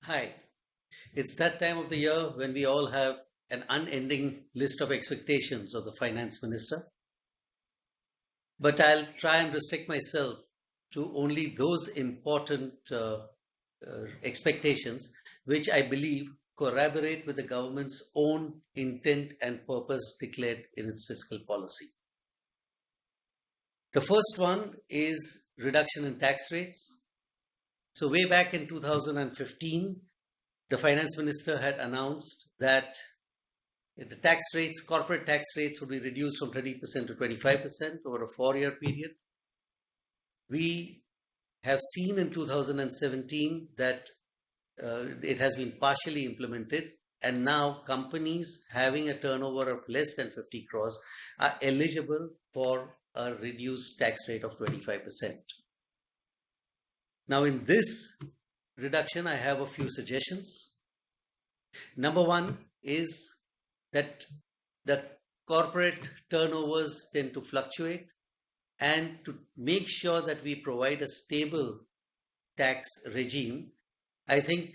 Hi. It's that time of the year when we all have an unending list of expectations of the finance minister. But I'll try and restrict myself to only those important expectations which I believe corroborate with the government's own intent and purpose declared in its fiscal policy. The first one is reduction in tax rates. So, way back in 2015, the finance minister had announced that the tax rates, corporate tax rates would be reduced from 30% to 25% over a 4-year period. We have seen in 2017 that it has been partially implemented, and now companies having a turnover of less than 50 crores are eligible for a reduced tax rate of 25%. Now, in this reduction, I have a few suggestions. Number one is that the corporate turnovers tend to fluctuate, and to make sure that we provide a stable tax regime, I think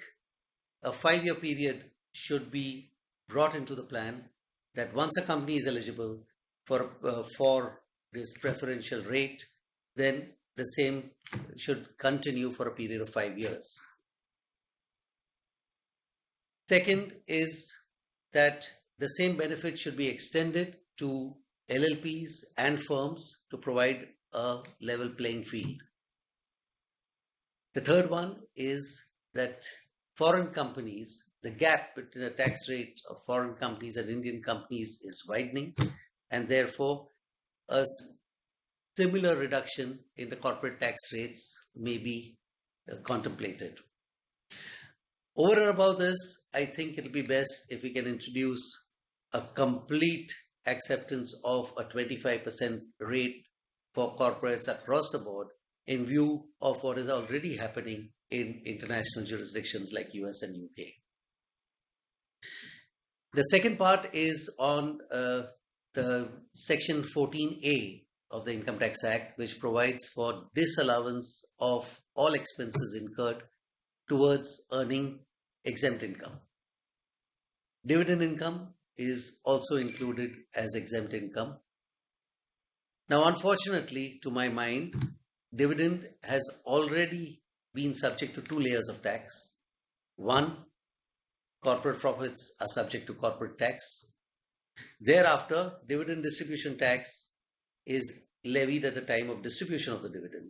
a 5-year period should be brought into the plan, that once a company is eligible for this preferential rate, then the same should continue for a period of 5 years. Second is that the same benefit should be extended to LLPs and firms to provide a level playing field. The third one is that foreign companies, the gap between the tax rate of foreign companies and Indian companies is widening, and therefore a similar reduction in the corporate tax rates may be contemplated. Over and above this, I think it'll be best if we can introduce a complete acceptance of a 25% rate for corporates across the board, in view of what is already happening in international jurisdictions like US and UK. The second part is on the Section 14A of the Income Tax Act, which provides for disallowance of all expenses incurred towards earning exempt income. Dividend income is also included as exempt income. Now, unfortunately, to my mind, dividend has already been subject to 2 layers of tax. One, corporate profits are subject to corporate tax. Thereafter, dividend distribution tax is levied at the time of distribution of the dividend.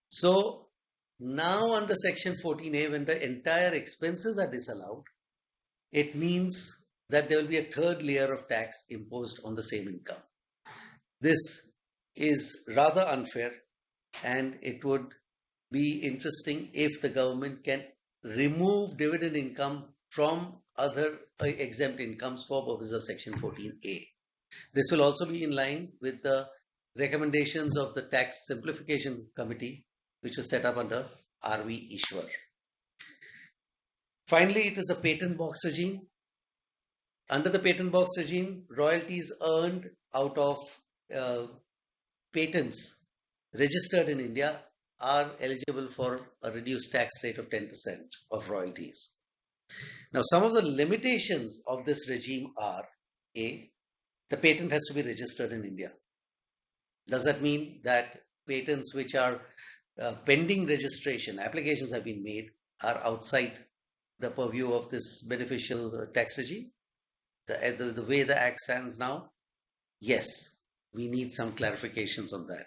So now under Section 14A, when the entire expenses are disallowed, it means that there will be a third layer of tax imposed on the same income. This is rather unfair, and it would be interesting if the government can remove dividend income from other exempt incomes for purposes of Section 14A. This will also be in line with the recommendations of the Tax Simplification Committee, which was set up under R.V. Ishwar. Finally, it is a patent box regime. Under the patent box regime, royalties earned out of patents registered in India are eligible for a reduced tax rate of 10% of royalties. Now, some of the limitations of this regime are: A, the patent has to be registered in India. Does that mean that patents which are pending registration, applications have been made, are outside the purview of this beneficial tax regime? The way the Act stands now, yes, we need some clarifications on that.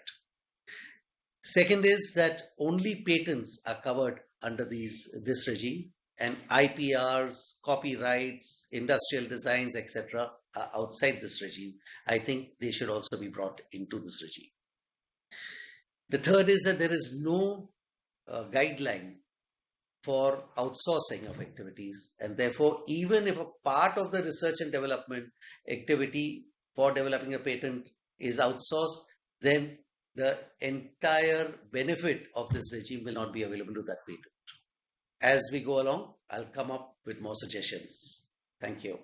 Second is that only patents are covered under this regime, and IPRs, copyrights, industrial designs, etc. are outside this regime. I think they should also be brought into this regime. The third is that there is no guideline for outsourcing of activities, and therefore even if a part of the research and development activity for developing a patent is outsourced, then the entire benefit of this regime will not be available to that patent. As we go along, I'll come up with more suggestions. Thank you.